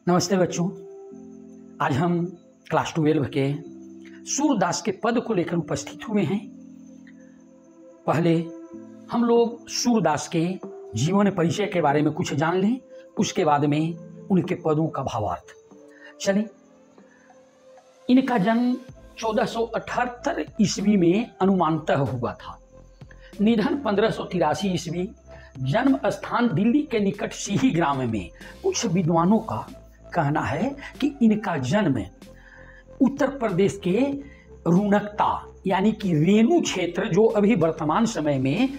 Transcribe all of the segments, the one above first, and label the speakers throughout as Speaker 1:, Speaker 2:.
Speaker 1: नमस्ते बच्चों। आज हम क्लास 12 के सूरदास के पद को लेकर उपस्थित हुए हैं। पहले हम लोग सूरदास के जीवन परिचय के बारे में कुछ जान लें, उसके बाद में उनके पदों का भावार्थ। चलें, इनका जन्म 1478 ईस्वी में अनुमानतः हुआ था। निधन 1583 ईस्वी। जन्म स्थान दिल्ली के निकट सिही ग्राम में। कुछ विद्वानों का कहना है कि इनका जन्म उत्तर प्रदेश के रुनकता यानी कि रेणु क्षेत्र, जो अभी वर्तमान समय में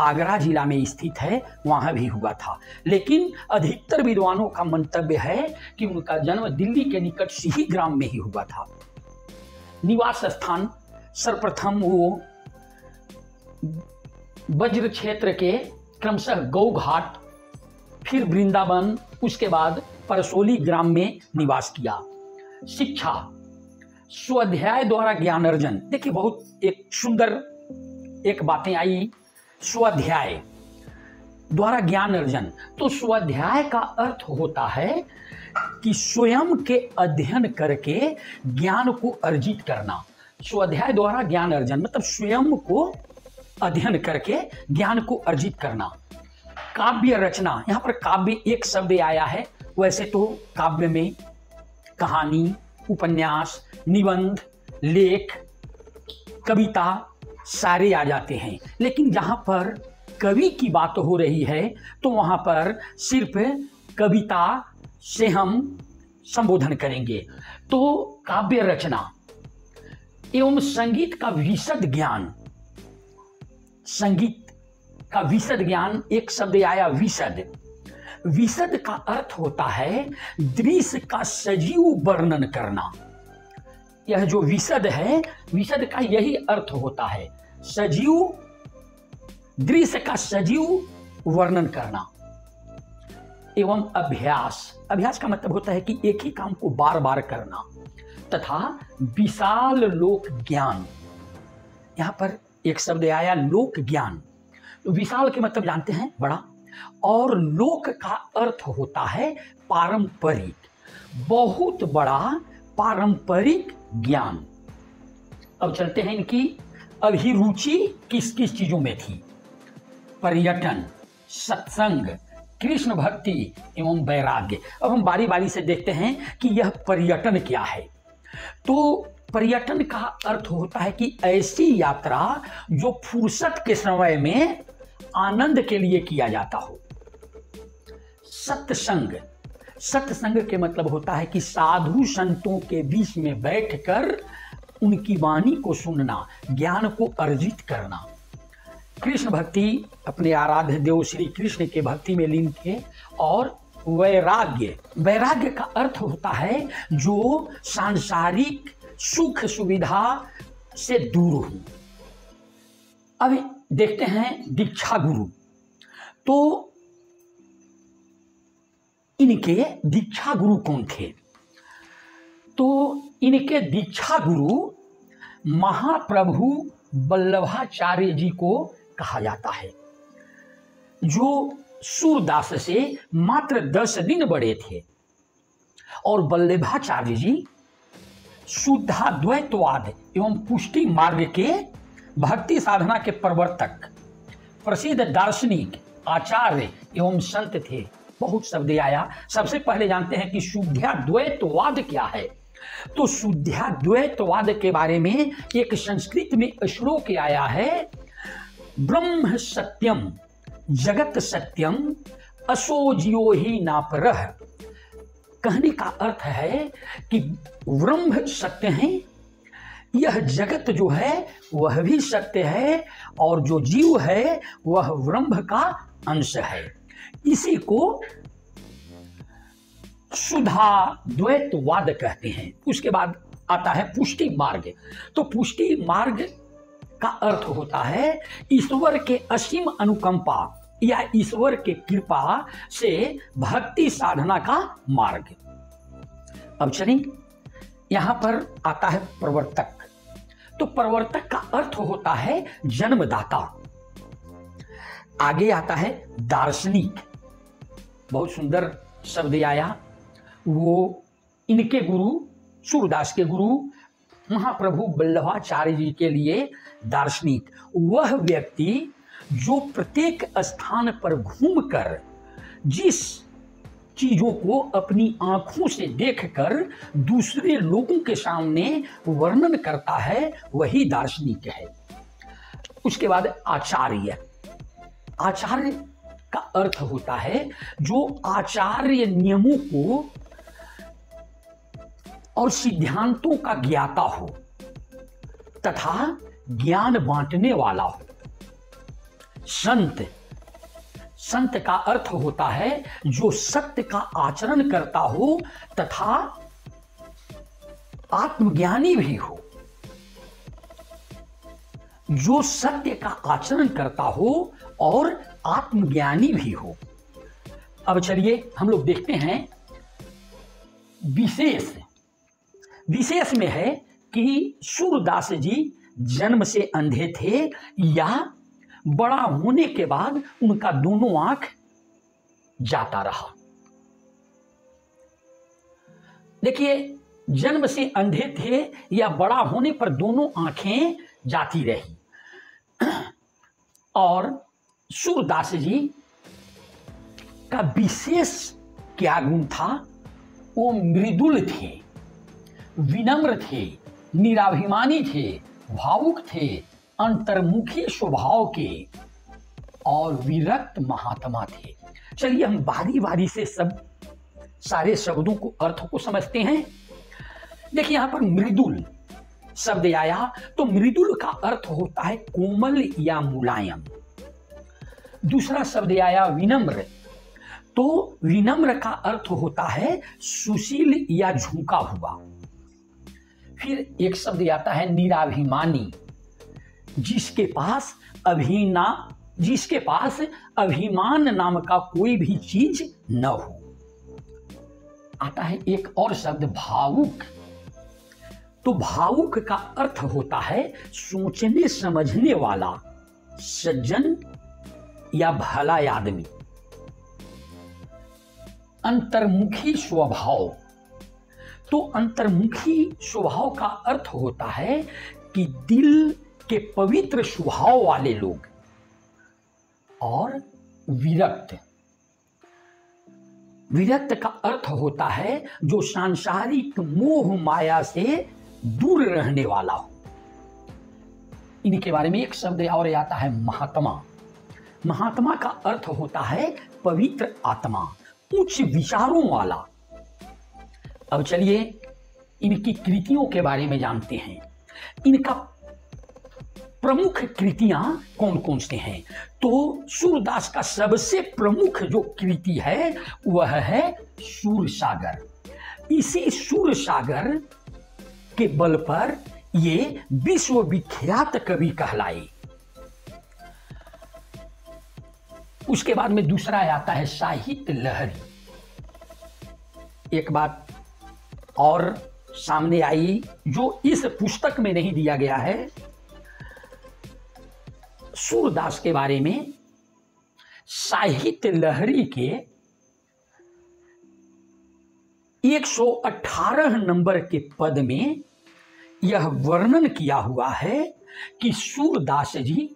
Speaker 1: आगरा जिला में स्थित है, वहाँ भी हुआ था। लेकिन अधिकतर विद्वानों का मंतव्य है कि उनका जन्म दिल्ली के निकट सिही ग्राम में ही हुआ था। निवास स्थान सर्वप्रथम वो वज्र क्षेत्र के क्रमशः गौ घाट, फिर वृंदावन, उसके बाद परसोली ग्राम में निवास किया। शिक्षा स्वाध्याय द्वारा ज्ञान अर्जन। देखिए, बहुत एक सुंदर एक बातें आई, स्वाध्याय द्वारा ज्ञान अर्जन। तो स्वाध्याय का अर्थ होता है कि स्वयं के अध्ययन करके ज्ञान को अर्जित करना। स्वाध्याय द्वारा ज्ञान अर्जन मतलब स्वयं को अध्ययन करके ज्ञान को अर्जित करना। काव्य रचना, यहाँ पर काव्य एक शब्द आया है। वैसे तो काव्य में कहानी, उपन्यास, निबंध, लेख, कविता सारे आ जाते हैं, लेकिन जहाँ पर कवि की बात हो रही है तो वहाँ पर सिर्फ कविता से हम संबोधन करेंगे। तो काव्य रचना एवं संगीत का विशद ज्ञान। संगीत का विशद ज्ञान, एक शब्द आया विशद। विशद का अर्थ होता है दृश्य का सजीव वर्णन करना। यह जो विशद है, विशद का यही अर्थ होता है, सजीव, दृश्य का सजीव वर्णन करना। एवं अभ्यास। अभ्यास का मतलब होता है कि एक ही काम को बार बार करना। तथा विशाल लोक ज्ञान। यहां पर एक शब्द आया लोक ज्ञान। तो विशाल के मतलब जानते हैं, बड़ा, और लोक का अर्थ होता है पारंपरिक, बहुत बड़ा पारंपरिक ज्ञान। अब चलते हैं इनकी अभिरुचि किस किस चीजों में थी। पर्यटन, सत्संग, कृष्ण भक्ति एवं वैराग्य। अब हम बारी बारी से देखते हैं कि यह पर्यटन क्या है। तो पर्यटन का अर्थ होता है कि ऐसी यात्रा जो फुर्सत के समय में आनंद के लिए किया जाता हो। सत्संग, सत्संग के मतलब होता है कि साधु संतों के बीच में बैठकर उनकी वाणी को सुनना, ज्ञान को अर्जित करना। कृष्ण भक्ति, अपने आराध्य देव श्री कृष्ण के भक्ति में लीन थे। और वैराग्य, वैराग्य का अर्थ होता है जो सांसारिक सुख सुविधा से दूर हो। अब देखते हैं दीक्षा गुरु। तो इनके दीक्षा गुरु कौन थे? तो इनके दीक्षा गुरु महाप्रभु वल्लभाचार्य जी को कहा जाता है, जो सूरदास से मात्र 10 दिन बड़े थे। और वल्लभाचार्य जी शुद्धाद्वैतवाद एवं पुष्टि मार्ग के भक्ति साधना के प्रवर्तक, प्रसिद्ध दार्शनिक, आचार्य एवं संत थे। बहुत शब्द आया। सबसे पहले जानते हैं कि शुद्धाद्वैतवाद क्या है। तो शुद्धाद्वैतवाद के बारे में एक संस्कृत में श्लोक आया है, ब्रह्म सत्यम जगत सत्यम असो जियो ही नापरह। कहने का अर्थ है कि ब्रह्म सत्य है, यह जगत जो है वह भी सत्य है, और जो जीव है वह ब्रह्म का अंश है। इसी को शुद्धाद्वैतवाद कहते हैं। उसके बाद आता है पुष्टि मार्ग। तो पुष्टि मार्ग का अर्थ होता है ईश्वर के असीम अनुकंपा या ईश्वर के कृपा से भक्ति साधना का मार्ग। अब चलिए, यहां पर आता है प्रवर्तक। तो प्रवर्तक का अर्थ होता है जन्मदाता। आगे आता है दार्शनिक। बहुत सुंदर शब्द आया। वो इनके गुरु सूरदास के गुरु महाप्रभु वल्लभाचार्य जी के लिए दार्शनिक, वह व्यक्ति जो प्रत्येक स्थान पर घूमकर जिस चीजों को अपनी आंखों से देखकर दूसरे लोगों के सामने वर्णन करता है, वही दार्शनिक है। उसके बाद आचार्य। आचार्य का अर्थ होता है जो आचार्य नियमों को और सिद्धांतों का ज्ञाता हो तथा ज्ञान बांटने वाला हो। संत। संत का अर्थ होता है जो सत्य का आचरण करता हो तथा आत्मज्ञानी भी हो। जो सत्य का आचरण करता हो और आत्मज्ञानी भी हो। अब चलिए हम लोग देखते हैं विशेष। विशेष में है कि सूरदास जी जन्म से अंधे थे या बड़ा होने के बाद उनका दोनों आंख जाता रहा। देखिए, जन्म से अंधे थे या बड़ा होने पर दोनों आंखें जाती रही। और सूरदास जी का विशेष क्या गुण था? वो मृदुल थे, विनम्र थे, निराभिमानी थे, भावुक थे, अंतर्मुखी स्वभाव के और विरक्त महात्मा थे। चलिए हम बारी बारी से सब सारे शब्दों को, अर्थ को समझते हैं। देखिए यहां पर मृदुल शब्द आया तो मृदुल का अर्थ होता है कोमल या मुलायम। दूसरा शब्द आया विनम्र, तो विनम्र का अर्थ होता है सुशील या झुका हुआ। फिर एक शब्द आता है निराभिमानी, जिसके पास अभिमान नाम का कोई भी चीज न हो। आता है एक और शब्द भावुक, तो भावुक का अर्थ होता है सोचने समझने वाला, सज्जन या भला आदमी। अंतर्मुखी स्वभाव, तो अंतर्मुखी स्वभाव का अर्थ होता है कि दिल के पवित्र स्वभाव वाले लोग। और विरक्त, विरक्त का अर्थ होता है जो सांसारिक मोह माया से दूर रहने वाला हो। इनके बारे में एक शब्द और आता है महात्मा। महात्मा का अर्थ होता है पवित्र आत्मा, उच्च विचारों वाला। अब चलिए इनकी कृतियों के बारे में जानते हैं। इनका प्रमुख कृतियां कौन कौन से हैं? तो सूरदास का सबसे प्रमुख जो कृति है वह है सूरसागर। इसी सूरसागर के बल पर ये विश्वविख्यात कवि कहलाए। उसके बाद में दूसरा आता है साहित्य लहरी। एक बात और सामने आई जो इस पुस्तक में नहीं दिया गया है, सूरदास के बारे में साहित्य लहरी के 118 नंबर के पद में यह वर्णन किया हुआ है कि सूरदास जी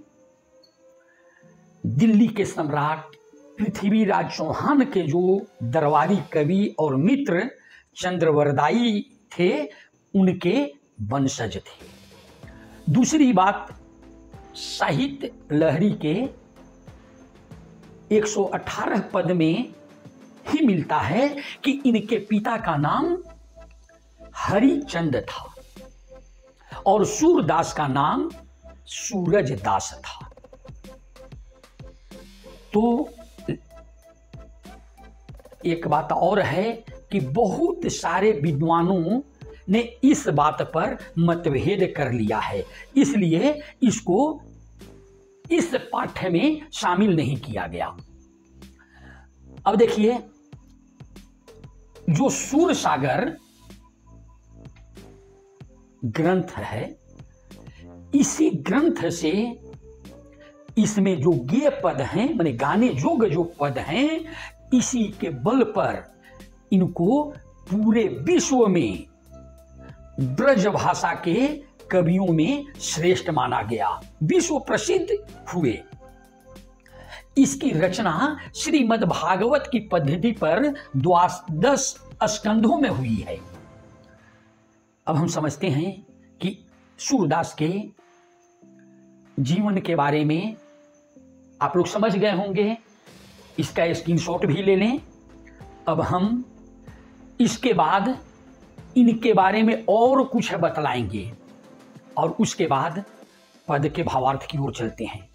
Speaker 1: दिल्ली के सम्राट पृथ्वीराज चौहान के जो दरबारी कवि और मित्र चंद्रवरदाई थे, उनके वंशज थे। दूसरी बात, साहित्य लहरी के 118 पद में ही मिलता है कि इनके पिता का नाम हरिचंद था और सूरदास का नाम सूरजदास था। तो एक बात और है कि बहुत सारे विद्वानों ने इस बात पर मतभेद कर लिया है, इसलिए इसको इस पाठ्य में शामिल नहीं किया गया। अब देखिए, जो सूरसागर ग्रंथ है, इसी ग्रंथ से इसमें जो गेय पद हैं, माने गाने जोग जो पद हैं, इसी के बल पर इनको पूरे विश्व में ब्रज भाषा के कवियों में श्रेष्ठ माना गया, विश्व प्रसिद्ध हुए। इसकी रचना श्रीमद् भागवत की पद्धति पर 10 स्कंधों में हुई है। अब हम समझते हैं कि सूरदास के जीवन के बारे में आप लोग समझ गए होंगे, इसका स्क्रीनशॉट भी ले लें। अब हम इसके बाद इनके बारे में और कुछ बतलाएंगे और उसके बाद पद के भावार्थ की ओर चलते हैं।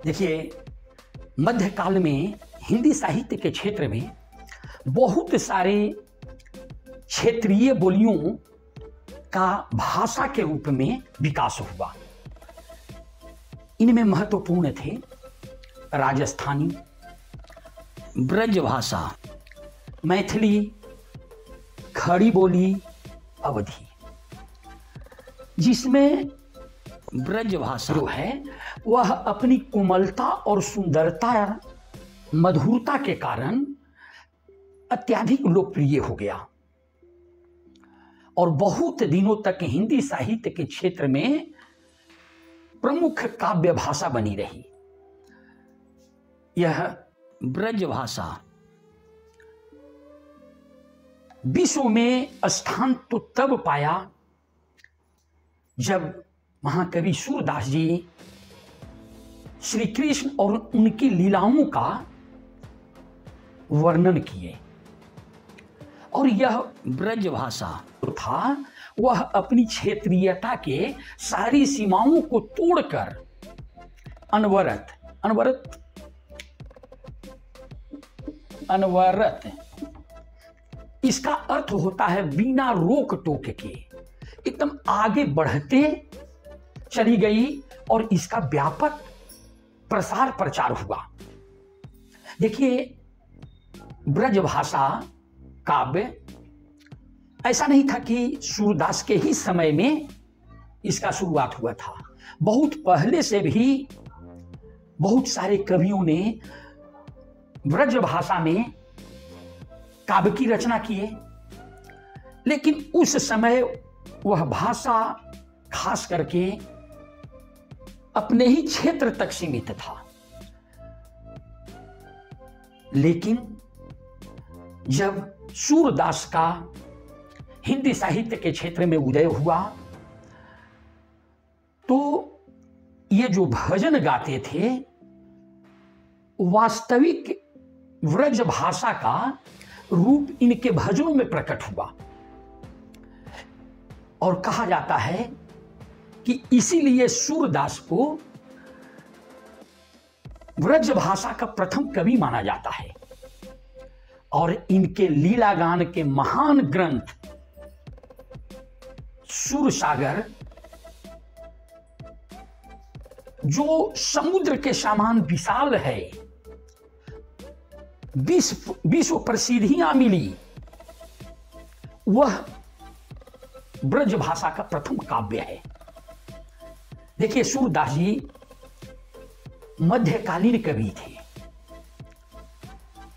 Speaker 1: देखिए, मध्यकाल में हिंदी साहित्य के क्षेत्र में बहुत सारे क्षेत्रीय बोलियों का भाषा के रूप में विकास हुआ। इनमें महत्वपूर्ण थे राजस्थानी, ब्रज भाषा, मैथिली, खड़ी बोली, अवधी, जिसमें ब्रज भाषा जो है वह अपनी कोमलता और सुंदरता, मधुरता के कारण अत्यधिक लोकप्रिय हो गया और बहुत दिनों तक हिंदी साहित्य के क्षेत्र में प्रमुख काव्य भाषा बनी रही। यह ब्रज भाषा विश्व में स्थान तो तब पाया जब महाकवि सूरदास जी श्री कृष्ण और उनकी लीलाओं का वर्णन किए, और यह ब्रज भाषा था वह अपनी क्षेत्रीयता के सारी सीमाओं को तोड़कर अनवरत इसका अर्थ होता है बिना रोक टोक के एकदम आगे बढ़ते चली गई और इसका व्यापक प्रसार प्रचार हुआ। देखिए, ब्रज भाषा काव्य ऐसा नहीं था कि सूरदास के ही समय में इसका शुरुआत हुआ था। बहुत पहले से भी बहुत सारे कवियों ने ब्रज भाषा में काव्य की रचना किए, लेकिन उस समय वह भाषा खास करके अपने ही क्षेत्र तक सीमित था। लेकिन जब सूरदास का हिंदी साहित्य के क्षेत्र में उदय हुआ तो ये जो भजन गाते थे वास्तविक ब्रज भाषा का रूप इनके भजनों में प्रकट हुआ, और कहा जाता है कि इसीलिए सूरदास को ब्रज भाषा का प्रथम कवि माना जाता है। और इनके लीला गान के महान ग्रंथ सूरसागर, जो समुद्र के समान विशाल है, विश्व प्रसिद्धियां मिली, वह ब्रज भाषा का प्रथम काव्य है। देखिए, सूरदास जी मध्यकालीन कवि थे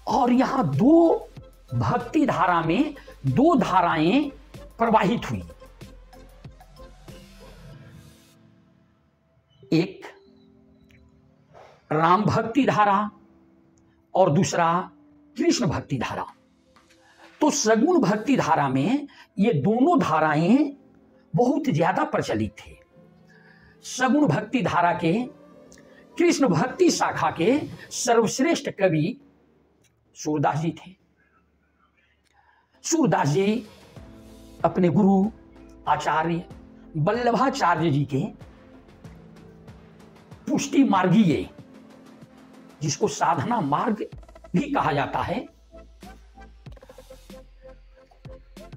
Speaker 1: और यहां दो भक्ति धारा में दो धाराएं प्रवाहित हुई, एक राम भक्ति धारा और दूसरा कृष्ण भक्ति धारा। तो सगुण भक्ति धारा में ये दोनों धाराएं बहुत ज्यादा प्रचलित थे। सगुण भक्ति धारा के कृष्ण भक्ति शाखा के सर्वश्रेष्ठ कवि सूरदास जी थे। सूरदास जी अपने गुरु आचार्य वल्लभाचार्य जी के पुष्टि मार्गीय, जिसको साधना मार्ग भी कहा जाता है,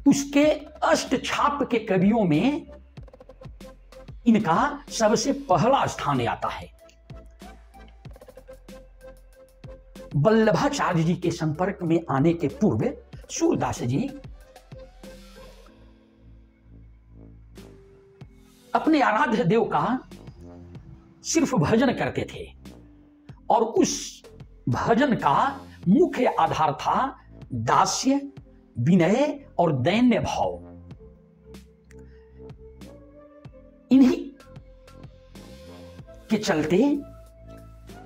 Speaker 1: उसके अष्ट छाप के कवियों में इनका सबसे पहला स्थान आता है। वल्लभाचार्य जी के संपर्क में आने के पूर्व सूरदास जी अपने आराध्य देव का सिर्फ भजन करते थे और उस भजन का मुख्य आधार था दास्य, विनय और दैन्य भाव। इन्हीं के चलते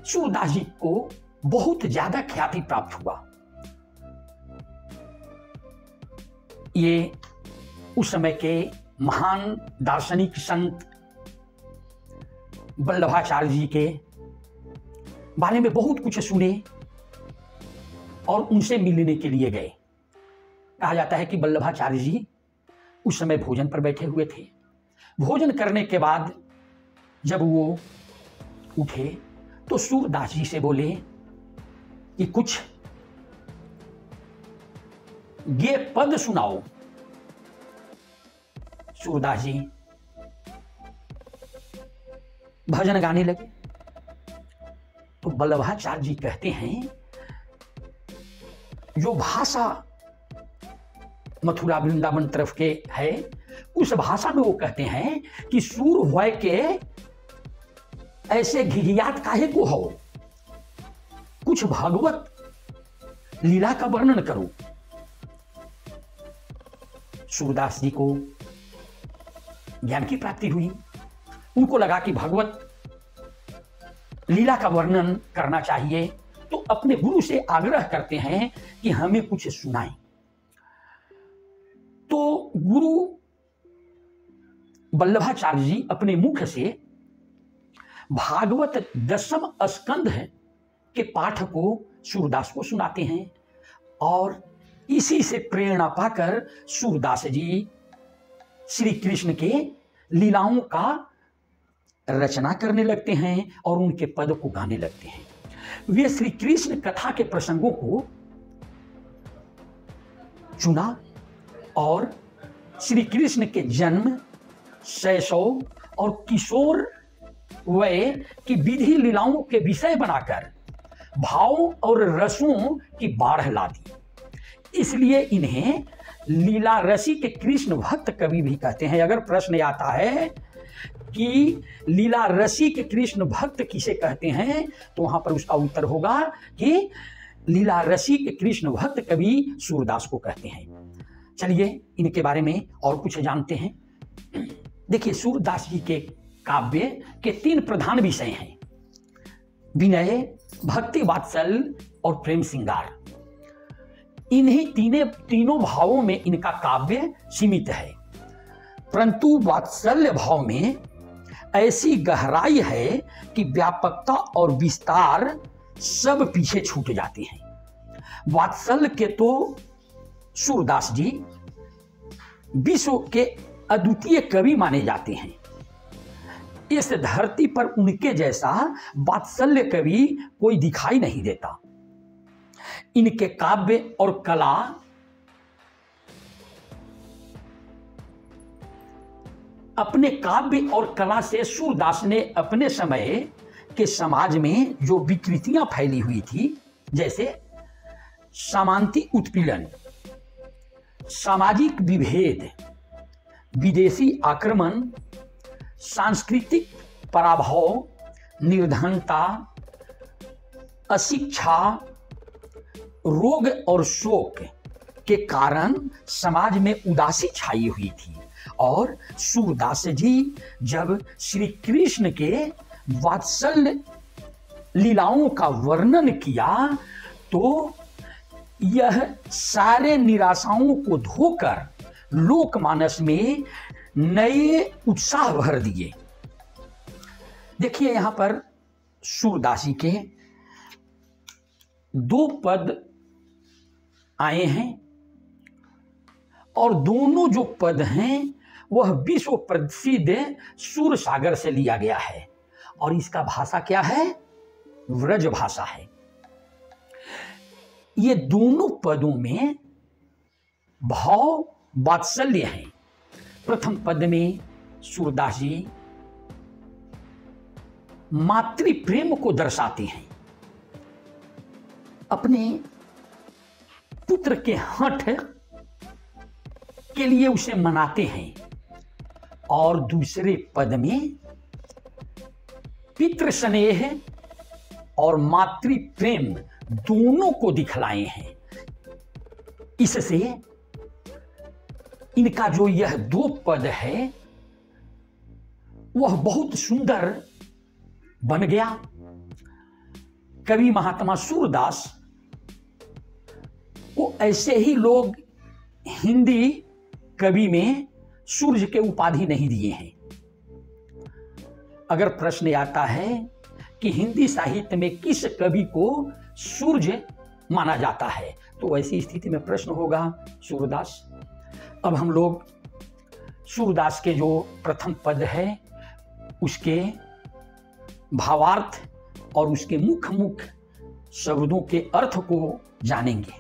Speaker 1: सूरदास जी को बहुत ज्यादा ख्याति प्राप्त हुआ। ये उस समय के महान दार्शनिक संत वल्लभाचार्य जी के बारे में बहुत कुछ सुने और उनसे मिलने के लिए गए। कहा जाता है कि वल्लभाचार्य जी उस समय भोजन पर बैठे हुए थे। भोजन करने के बाद जब वो उठे तो सूरदास जी से बोले कि कुछ गे पद सुनाओ। सूरदास जी भजन गाने लगे। तो वल्लभाचार्य जी कहते हैं, जो भाषा मथुरा वृंदावन तरफ के है, उस भाषा में वो कहते हैं कि सूर भय के ऐसे घिघियात काहे को हो, कुछ भगवत लीला का वर्णन करो। सूरदास जी को ज्ञान की प्राप्ति हुई। उनको लगा कि भगवत लीला का वर्णन करना चाहिए, तो अपने गुरु से आग्रह करते हैं कि हमें कुछ सुनाएं। तो गुरु वल्लभाचार्य जी अपने मुख से भागवत 10वें स्कंध के पाठ को सूरदास को सुनाते हैं और इसी से प्रेरणा पाकर सूरदास जी श्री कृष्ण के लीलाओं का रचना करने लगते हैं और उनके पद को गाने लगते हैं। वे श्री कृष्ण कथा के प्रसंगों को चुना और श्री कृष्ण के जन्म, शैशव और किशोर वय की विधि लीलाओं के विषय बनाकर भाव और रसों की बाढ़ ला दी। इसलिए इन्हें लीला रसिक कृष्ण भक्त कवि भी कहते हैं। अगर प्रश्न आता है कि लीला रसिक कृष्ण भक्त किसे कहते हैं, तो वहां पर उसका उत्तर होगा कि लीला रसिक कृष्ण भक्त कवि सूरदास को कहते हैं। चलिए इनके बारे में और कुछ जानते हैं। देखिए, सूरदास जी के काव्य के 3 प्रधान विषय हैं: विनय, भक्ति वात्सल्य और प्रेम श्रृंगार। इन्हीं तीनों भावों में इनका काव्य सीमित है, परंतु वात्सल्य भाव में ऐसी गहराई है कि व्यापकता और विस्तार सब पीछे छूट जाते हैं। वात्सल्य के तो सूरदास जी विश्व के अद्वितीय कवि माने जाते हैं। इस धरती पर उनके जैसा वात्सल्य कवि कोई दिखाई नहीं देता। इनके काव्य और कला अपने काव्य और कला से सूरदास ने अपने समय के समाज में जो विकृतियां फैली हुई थी, जैसे सामांती उत्पीड़न, सामाजिक विभेद, विदेशी आक्रमण, सांस्कृतिक पराभव, निर्धनता, अशिक्षा, रोग और शोक के कारण समाज में उदासी छाई हुई थी। और सूरदास जी जब श्री कृष्ण के वात्सल्य लीलाओं का वर्णन किया तो यह सारे निराशाओं को धोकर लोकमानस में नए उत्साह भर दिए। देखिए, यहां पर सूरदास जी के 2 पद आए हैं और दोनों जो पद हैं वह विश्व प्रसिद्ध सूर सागर से लिया गया है और इसका भाषा क्या है? व्रज भाषा है। ये दोनों पदों में भाव वात्सल्य है। प्रथम पद में सूरदास जी मातृ प्रेम को दर्शाते हैं, अपने पुत्र के हठ के लिए उसे मनाते हैं, और दूसरे पद में पितृ स्नेह और मातृ प्रेम दोनों को दिखलाए हैं। इससे इनका जो यह दो पद है वह बहुत सुंदर बन गया। कवि महात्मा सूरदास को ऐसे ही लोग हिंदी कवि में सूर्य के उपाधि नहीं दिए हैं। अगर प्रश्न आता है कि हिंदी साहित्य में किस कवि को सूर्य माना जाता है, तो ऐसी स्थिति में प्रश्न होगा सूरदास। अब हम लोग सूरदास के जो प्रथम पद है उसके भावार्थ और उसके मुख्य मुख्य शब्दों के अर्थ को जानेंगे।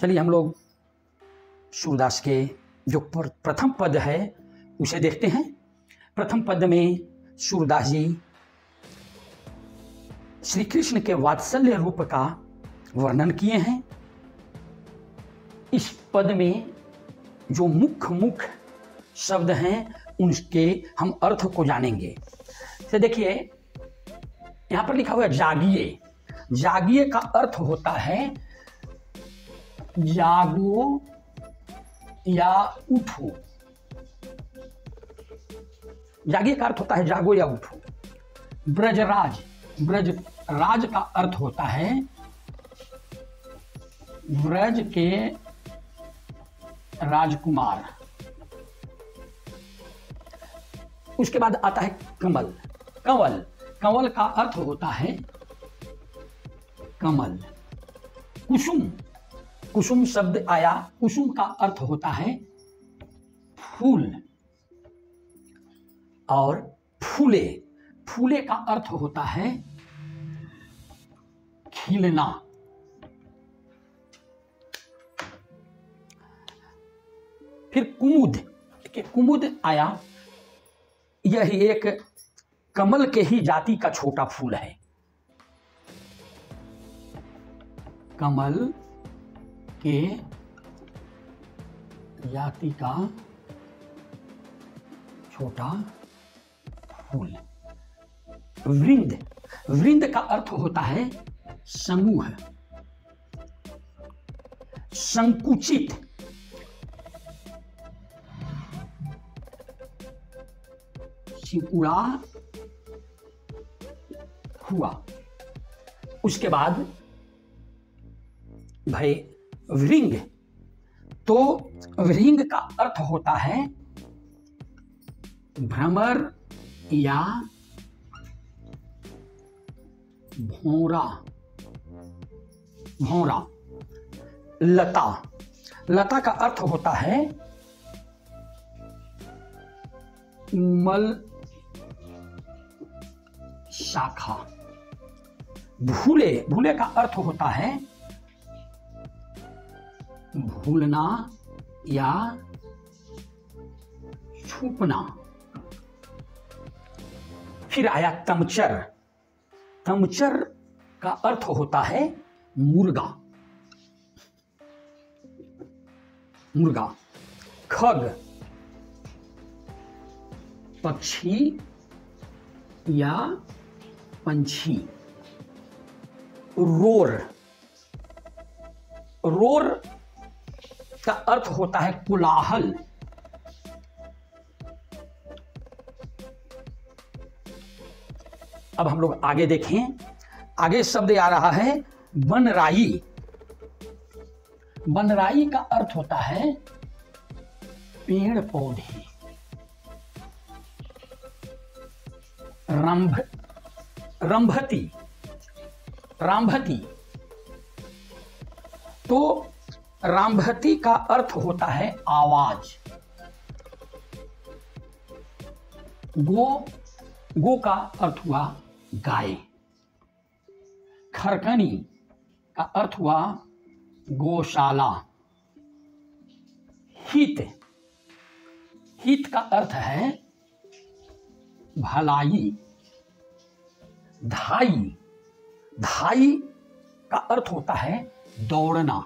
Speaker 1: चलिए हम लोग सूरदास के जो प्रथम पद है उसे देखते हैं। प्रथम पद में सूरदास जी श्री कृष्ण के वात्सल्य रूप का वर्णन किए हैं। इस पद में जो मुख्य मुख्य शब्द हैं उनके हम अर्थ को जानेंगे। तो देखिए यहां पर लिखा हुआ है जागिए। जागिए का अर्थ होता है जागो या उठो। जागिए का अर्थ होता है जागो या उठो। ब्रजराज, ब्रजराज का अर्थ होता है ब्रज के राजकुमार। उसके बाद आता है कमल। कंवल, कंवल का अर्थ होता है कमल। कुसुम, कुसुम शब्द आया, कुसुम का अर्थ होता है फूल। और फूले, फूले का अर्थ होता है खिलना। फिर कुमुद, कुमुद आया, यह एक कमल के ही जाति का छोटा फूल है। कमल के जाति का छोटा फूल। वृंद, वृंद का अर्थ होता है समूह। संकुचित, सिकुड़ा हुआ। उसके बाद भाई वृंग, तो वृंग का अर्थ होता है भ्रमर या भौरा, भौरा। लता, लता का अर्थ होता है उमल शाखा। भूले, भूले का अर्थ होता है भूलना या छुपना। फिर आया तमचर। तमचर का अर्थ होता है मुर्गा, मुर्गा। खग, पक्षी या पंछी। रोर, रोर का अर्थ होता है कोलाहल। अब हम लोग आगे देखें, आगे शब्द आ रहा है बनराई। बनराई का अर्थ होता है पेड़ पौधे। रंभ, रंभती, रामभती, तो रामभती का अर्थ होता है आवाज। गो, गो का अर्थ हुआ गाय। खरकनी का अर्थ हुआ गौशाला। हित, हित का अर्थ है भलाई। धाई, धाई का अर्थ होता है दौड़ना।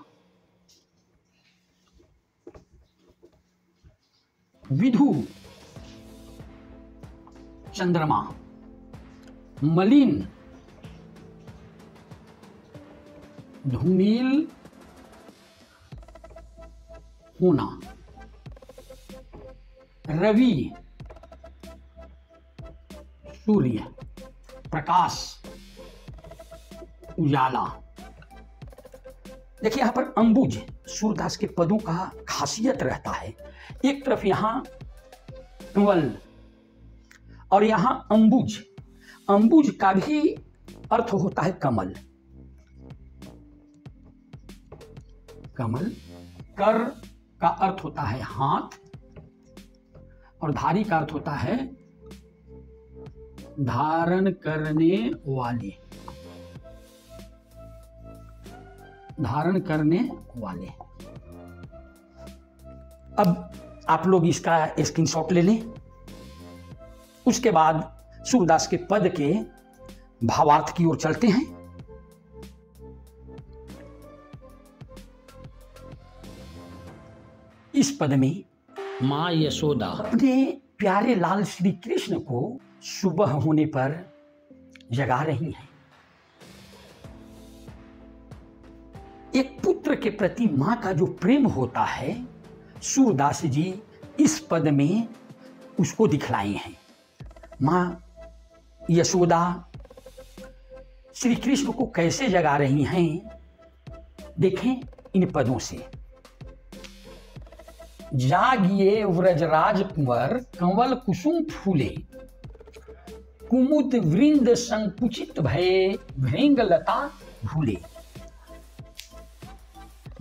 Speaker 1: विधु, चंद्रमा। मलिन धूमिल होना, रवि सूर्य प्रकाश उजाला। देखिए यहां पर अंबुज सूरदास के पदों का खासियत रहता है। एक तरफ यहां कंवल और यहां अंबुज। अंबुज का भी अर्थ होता है कमल। कमल, कर का अर्थ होता है हाथ और धारी का अर्थ होता है धारण करने वाले। धारण करने वाले। अब आप लोग इसका स्क्रीनशॉट ले लें। उसके बाद सूरदास के पद के भावार्थ की ओर चलते हैं। इस पद में मां यशोदा अपने प्यारे लाल श्री कृष्ण को सुबह होने पर जगा रही हैं। एक पुत्र के प्रति मां का जो प्रेम होता है, सूरदास जी इस पद में उसको दिखलाए हैं। मां यशोदा श्री कृष्ण को कैसे जगा रही हैं, देखें इन पदों से। जागिए व्रजराज कुंवर कंवल कुसुम फूले, कुमुद वृंद संकुचित भये भृंग लता भूले।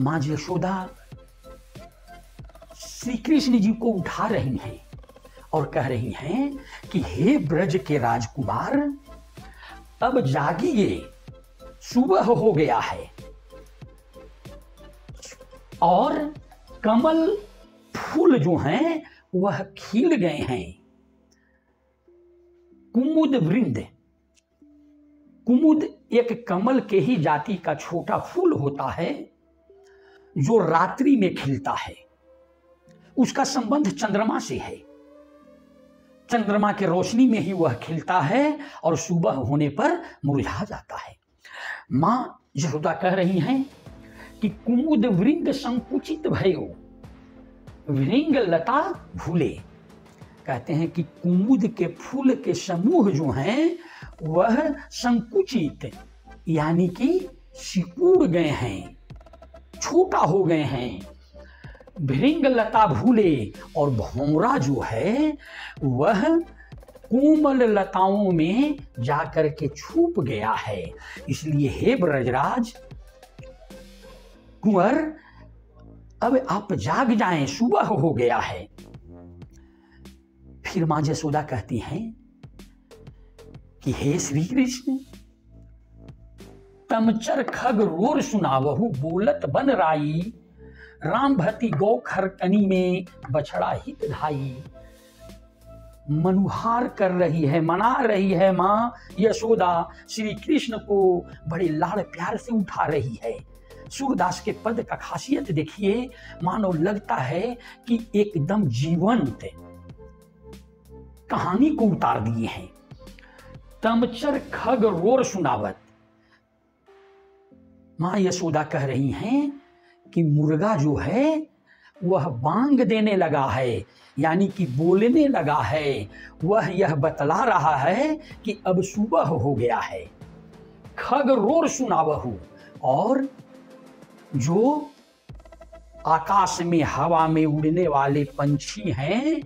Speaker 1: मां यशोदा श्री कृष्ण जी को उठा रही हैं और कह रही हैं कि हे ब्रज के राजकुमार, अब जागिए, सुबह हो गया है और कमल फूल जो हैं वह खिल गए हैं। कुमुद वृंद, कुमुद एक कमल के ही जाति का छोटा फूल होता है जो रात्रि में खिलता है। उसका संबंध चंद्रमा से है। चंद्रमा के रोशनी में ही वह खिलता है और सुबह होने पर मुरझा जाता है। मां यशोदा कह रही हैं कि कुमुद वृंद संकुचित भयो भृंग लता भूले। कहते हैं कि कुमुद के फूल के समूह जो हैं वह संकुचित यानी कि सिकुड़ गए हैं, छोटा हो गए हैं। भृंग लता भूले, और भौरा जो है वह कोमल लताओं में जाकर के छुप गया है। इसलिए हे ब्रजराज कुंवर, अब आप जाग जाएं, सुबह हो गया है। फिर मां यशोदा कहती हैं कि हे श्री कृष्ण, तमचर खग रोर सुनावहु बोलत बन राई, राम भति गौ खरकनी में बछड़ा हित धाई। मनुहार कर रही है, मना रही है मां यशोदा, श्री कृष्ण को बड़े लाड़ प्यार से उठा रही है। सूरदास के पद का खासियत देखिए, मानो लगता है कि एकदम जीवंत कहानी को उतार दिए हैं। तमचर खग रोर सुनावत, मां यशोदा कह रही हैं कि मुर्गा जो है वह बांग देने लगा है, यानी कि बोलने लगा है। वह यह बतला रहा है कि अब सुबह हो गया है। खग रोर सुनावहु, और जो आकाश में हवा में उड़ने वाले पंछी हैं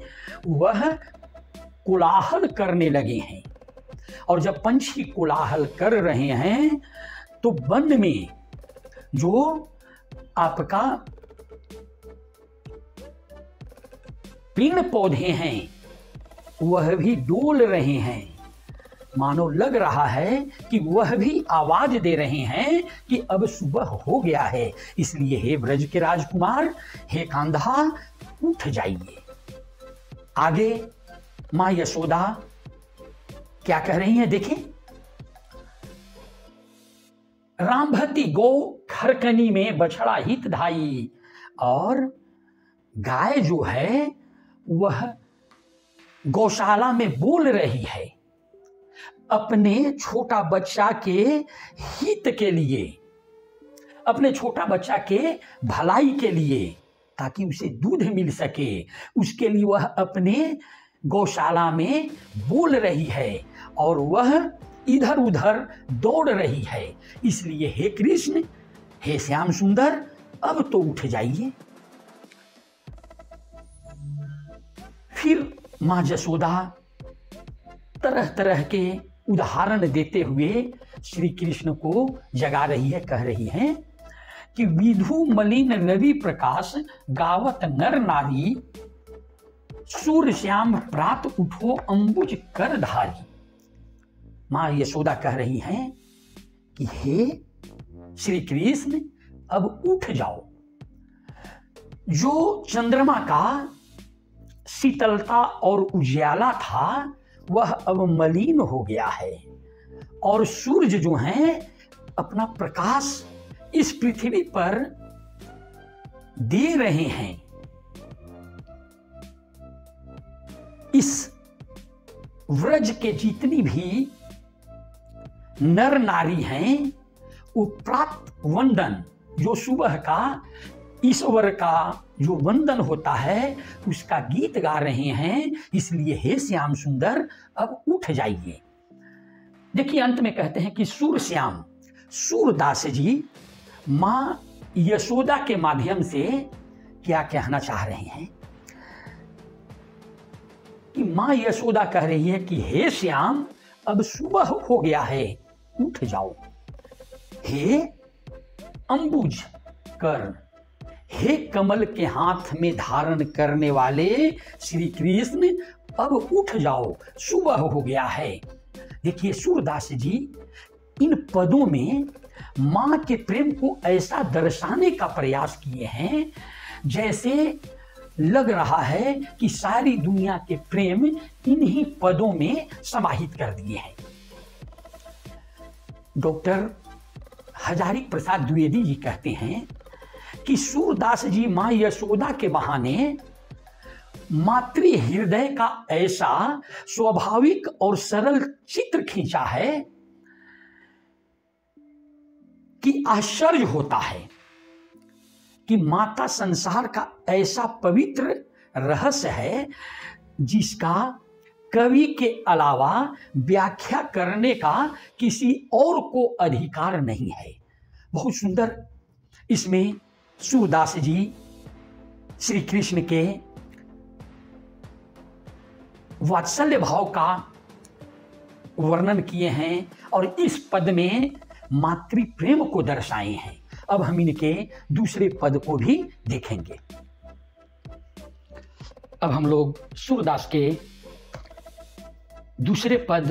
Speaker 1: वह कोलाहल करने लगे हैं। और जब पंछी कोलाहल कर रहे हैं तो वन में जो आपका पेड़ पौधे हैं वह भी डोल रहे हैं। मानो लग रहा है कि वह भी आवाज दे रहे हैं कि अब सुबह हो गया है। इसलिए हे ब्रज के राजकुमार, हे कांधा, उठ जाइए। आगे मां यशोदा क्या कह रही हैं, देखें। रामभती गो खरकनी में बछड़ा हित धाई, और गाय जो है वह गौशाला में बोल रही है। अपने छोटा बच्चा के हित के लिए, अपने छोटा बच्चा के भलाई के लिए, ताकि उसे दूध मिल सके, उसके लिए वह अपने गौशाला में बोल रही है और वह इधर उधर दौड़ रही है। इसलिए हे कृष्ण, हे श्याम सुंदर, अब तो उठ जाइए। फिर मां जसोदा तरह तरह के उदाहरण देते हुए श्री कृष्ण को जगा रही है, कह रही है कि विधु मलिन रवि प्रकाश गावत नर नारी, सूर्य श्याम प्रात उठो अंबुज कर धारी। मां यशोदा कह रही हैं कि हे श्री कृष्ण, अब उठ जाओ। जो चंद्रमा का शीतलता और उजाला था वह अब मलिन हो गया है और सूर्य जो हैं अपना प्रकाश इस पृथ्वी पर दे रहे हैं। इस व्रज के जितनी भी नर नारी हैं वो प्रात वंदन, जो सुबह का ईश्वर का जो वंदन होता है उसका गीत गा रहे हैं। इसलिए हे श्याम सुंदर, अब उठ जाइए। देखिए अंत में कहते हैं कि सूरश्याम, सूरदास जी मां यशोदा के माध्यम से क्या कहना चाह रहे हैं कि मां यशोदा कह रही है कि हे श्याम, अब सुबह हो गया है, उठ जाओ। हे अंबुज कर, हे कमल के हाथ में धारण करने वाले श्री कृष्ण, अब उठ जाओ, सुबह हो गया है। देखिए सूरदास जी इन पदों में मां के प्रेम को ऐसा दर्शाने का प्रयास किए हैं जैसे लग रहा है कि सारी दुनिया के प्रेम इन्हीं पदों में समाहित कर दिए हैं। डॉक्टर हजारी प्रसाद द्विवेदी जी कहते हैं कि सूरदास जी मां यशोदा के बहाने मातृ हृदय का ऐसा स्वाभाविक और सरल चित्र खींचा है कि आश्चर्य होता है कि माता संसार का ऐसा पवित्र रहस्य है जिसका कवि के अलावा व्याख्या करने का किसी और को अधिकार नहीं है। बहुत सुंदर इसमें सूरदास जी श्री कृष्ण के वात्सल्य भाव का वर्णन किए हैं और इस पद में मातृ प्रेम को दर्शाए हैं। अब हम इनके दूसरे पद को भी देखेंगे। अब हम लोग सूरदास के दूसरे पद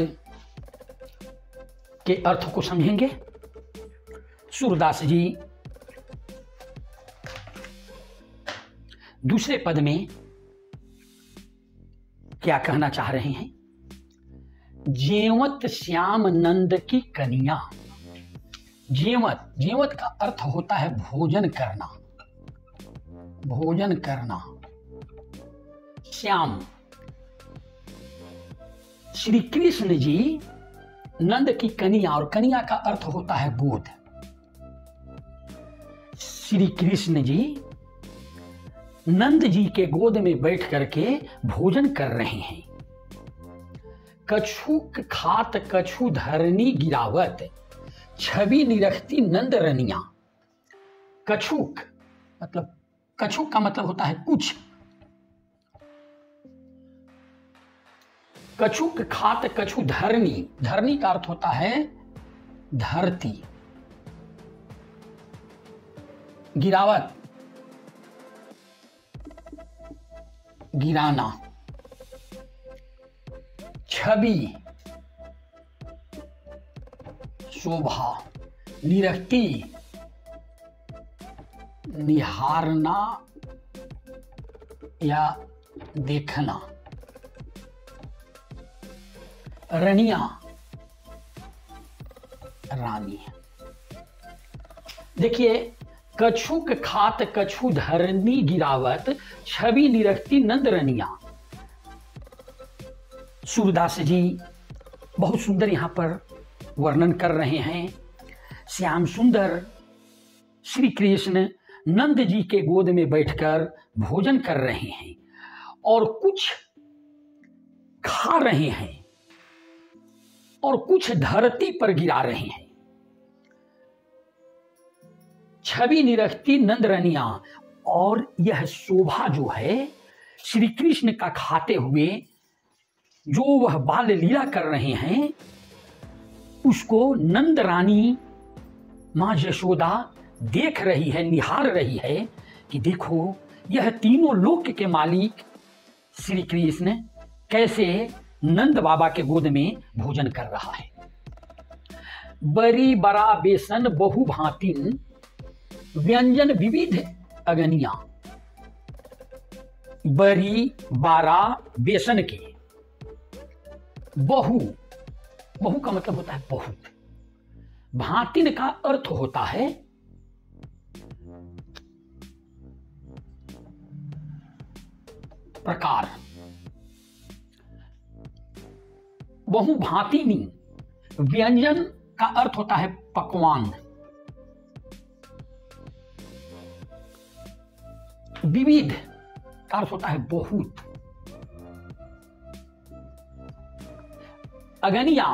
Speaker 1: के अर्थ को समझेंगे। सूरदास जी दूसरे पद में क्या कहना चाह रहे हैं? जेवत श्याम नंद की कन्या। जेवत, जेवत का अर्थ होता है भोजन करना, भोजन करना। श्याम, श्री कृष्ण जी नंद की कन्या, और कन्या का अर्थ होता है गोद। श्री कृष्ण जी नंद जी के गोद में बैठ करके भोजन कर रहे हैं। कछुक खात कछु धरनी गिरावत, छवि निरखती नंद रनिया। कछुक मतलब, कछुक का मतलब होता है कुछ। कछुक खात कछु धरनी, धरनी का अर्थ होता है धरती। गिरावत, गिराना। छवि, शोभा। निरखती, निहारना या देखना। रनिया, रानी। देखिए, कछुक खात कछु धरनी गिरावत, छवि निरखती नंद रनिया। सूरदास जी बहुत सुंदर यहाँ पर वर्णन कर रहे हैं। श्याम सुंदर श्री कृष्ण नंद जी के गोद में बैठकर भोजन कर रहे हैं और कुछ खा रहे हैं और कुछ धरती पर गिरा रहे हैं। छवि निरखती नंदरनिया, और यह शोभा जो है श्री कृष्ण का खाते हुए जो वह बाल लीला कर रहे हैं, उसको नंद रानी मां यशोदा देख रही है, निहार रही है कि देखो यह तीनों लोक के मालिक श्री कृष्ण कैसे नंद बाबा के गोद में भोजन कर रहा है। बरी बड़ा बेसन बहु भांतिन व्यंजन विविध अगनिया। बरी बारा बेसन के, बहु, बहु का मतलब होता है बहुत, भांतिन का अर्थ होता है प्रकार, बहु भांतिनी। व्यंजन का अर्थ होता है पकवान, विविध का अर्थ होता है बहुत, अगनिया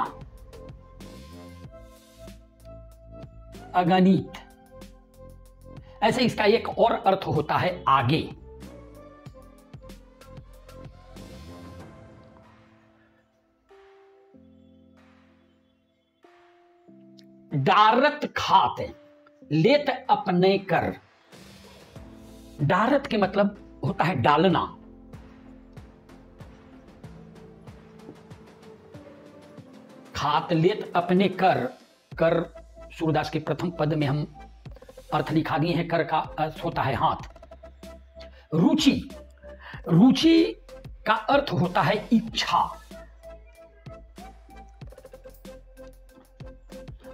Speaker 1: अगणित, ऐसे इसका एक और अर्थ होता है आगे। डारत खात लेत अपने कर। डारत के मतलब होता है डालना, खात लेत अपने कर। कर सूरदास के प्रथम पद में हम अर्थ लिखा दिए हैं, कर का अर्थ होता है हाथ। रुचि, रुचि का अर्थ होता है इच्छा,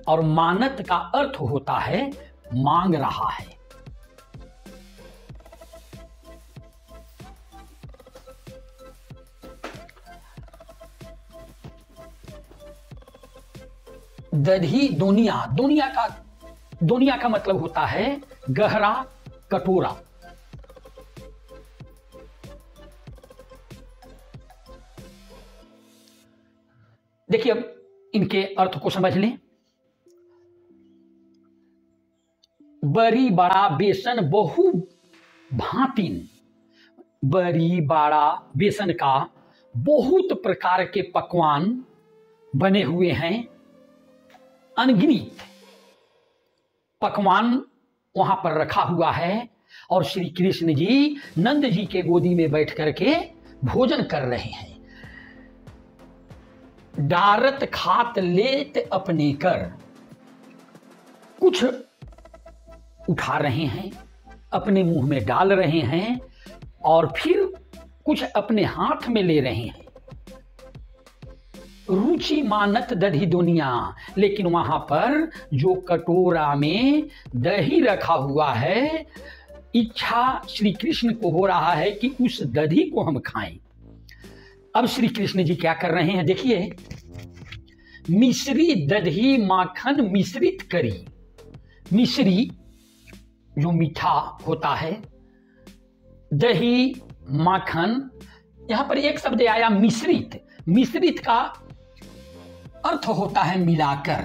Speaker 1: और मानत का अर्थ होता है मांग रहा है। दधी दुनिया, दुनिया का मतलब होता है गहरा, कटोरा। देखिए अब इनके अर्थ को समझ लें। बरी बड़ा बेसन बहु भांतिन, बरी बड़ा बेसन का बहुत प्रकार के पकवान बने हुए हैं, अनगिनत पकवान वहां पर रखा हुआ है, और श्री कृष्ण जी नंद जी के गोदी में बैठ करके भोजन कर रहे हैं। डारत खात लेत अपने कर, कुछ उठा रहे हैं, अपने मुंह में डाल रहे हैं, और फिर कुछ अपने हाथ में ले रहे हैं। रुचि मानत दधी दुनिया, लेकिन वहां पर जो कटोरा में दही रखा हुआ है, इच्छा श्री कृष्ण को हो रहा है कि उस दही को हम खाएं। अब श्री कृष्ण जी क्या कर रहे हैं, देखिए। मिश्री दही माखन मिश्रित करी। मिश्री जो मीठा होता है, दही माखन, यहां पर एक शब्द आया मिश्रित। मिश्रित का अर्थ होता है मिलाकर।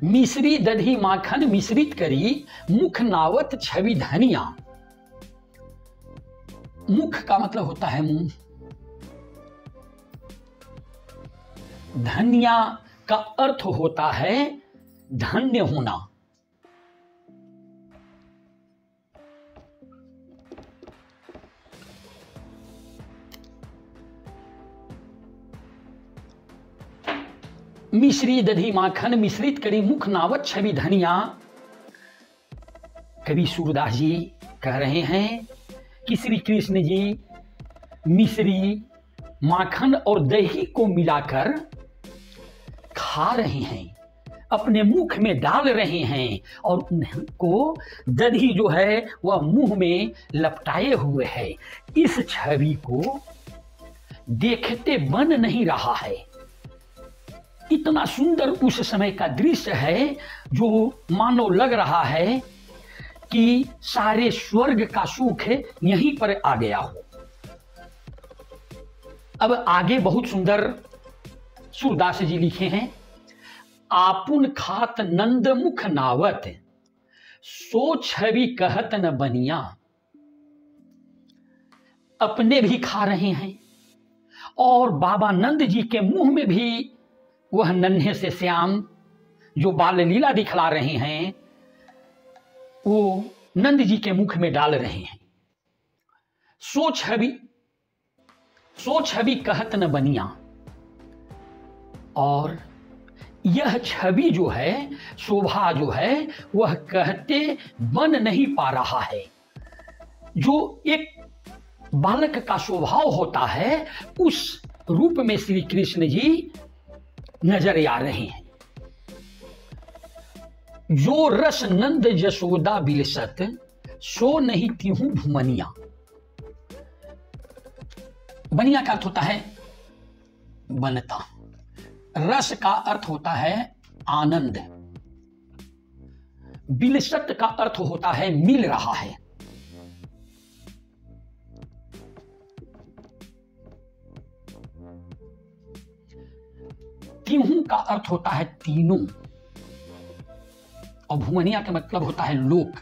Speaker 1: मिश्री दधी माखन मिश्रित करी, मुख नावत छवि धनिया। मुख का मतलब होता है मुंह, धन्या का अर्थ होता है धन्य होना। मिश्री दधी माखन मिश्रित करी, मुख नावत छवि धनिया। कवि सूरदास जी कह रहे हैं कि श्री कृष्ण जी मिश्री, माखन और दही को मिलाकर खा रहे हैं, अपने मुख में डाल रहे हैं और उनको दधी जो है वह मुंह में लपटाए हुए है। इस छवि को देखते बन नहीं रहा है। इतना सुंदर उस समय का दृश्य है जो मानो लग रहा है कि सारे स्वर्ग का सुख यहीं पर आ गया हो। अब आगे बहुत सुंदर सूरदास जी लिखे हैं, आपुन खात नंद मुख नावत, सो छवि कहत न बनिया। अपने भी खा रहे हैं और बाबा नंद जी के मुंह में भी वह नन्हे से श्याम जो बाल लीला दिखला रहे हैं वो नंद जी के मुख में डाल रहे हैं। सो छवि कहत न बनिया। और यह छवि जो है, शोभा जो है, वह कहते बन नहीं पा रहा है। जो एक बालक का स्वभाव होता है उस रूप में श्री कृष्ण जी नजर आ रहे हैं। जो रस नंद यशोदा बिलसत, सो नहीं तिहूं भुमनिया। बनिया का अर्थ होता है बनता, रस का अर्थ होता है आनंद, बिलसत का अर्थ होता है मिल रहा है। तिहूं का अर्थ होता है तीनों और भुवनिया का मतलब होता है लोक।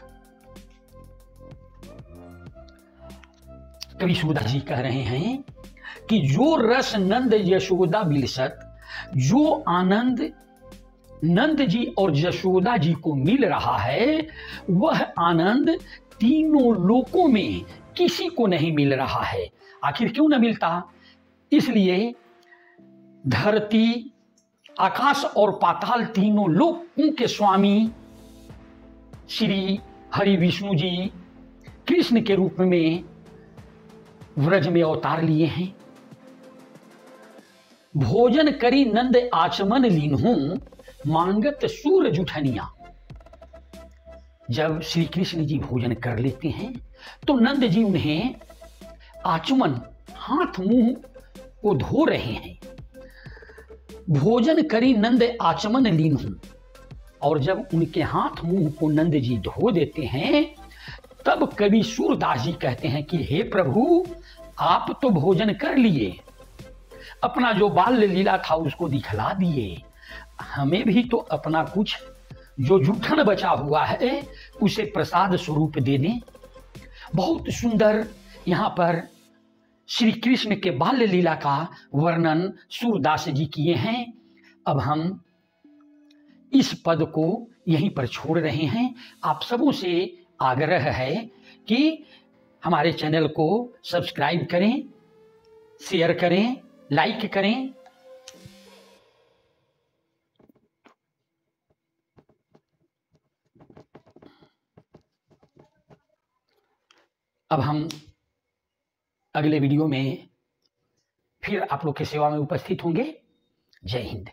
Speaker 1: कवि सूरदास जी कह रहे हैं कि जो रस नंद यशोदा बिलसत, जो आनंद नंद जी और यशोदा जी को मिल रहा है वह आनंद तीनों लोकों में किसी को नहीं मिल रहा है। आखिर क्यों न मिलता? इसलिए धरती, आकाश और पाताल तीनों लोकों के स्वामी श्री हरि विष्णु जी कृष्ण के रूप में व्रज में अवतार लिए हैं। भोजन करी नंद आचमन लीन्हूं, मांगत सूर जुठनिया। जब श्री कृष्ण जी भोजन कर लेते हैं तो नंद जी उन्हें आचमन, हाथ मुंह को धो रहे हैं। भोजन करी नंद आचमन लीन्हूं, और जब उनके हाथ मुंह को नंद जी धो देते हैं तब कवि सूरदास जी कहते हैं कि हे प्रभु, आप तो भोजन कर लिए, अपना जो बाल लीला था उसको दिखला दिए, हमें भी तो अपना कुछ जो जूठन बचा हुआ है उसे प्रसाद स्वरूप दे दें। बहुत सुंदर यहाँ पर श्री कृष्ण के बाल लीला का वर्णन सूरदास जी किए हैं। अब हम इस पद को यहीं पर छोड़ रहे हैं। आप सबों से आग्रह है कि हमारे चैनल को सब्सक्राइब करें, शेयर करें, लाइक करें। अब हम अगले वीडियो में फिर आप लोग की सेवा में उपस्थित होंगे। जय हिंद।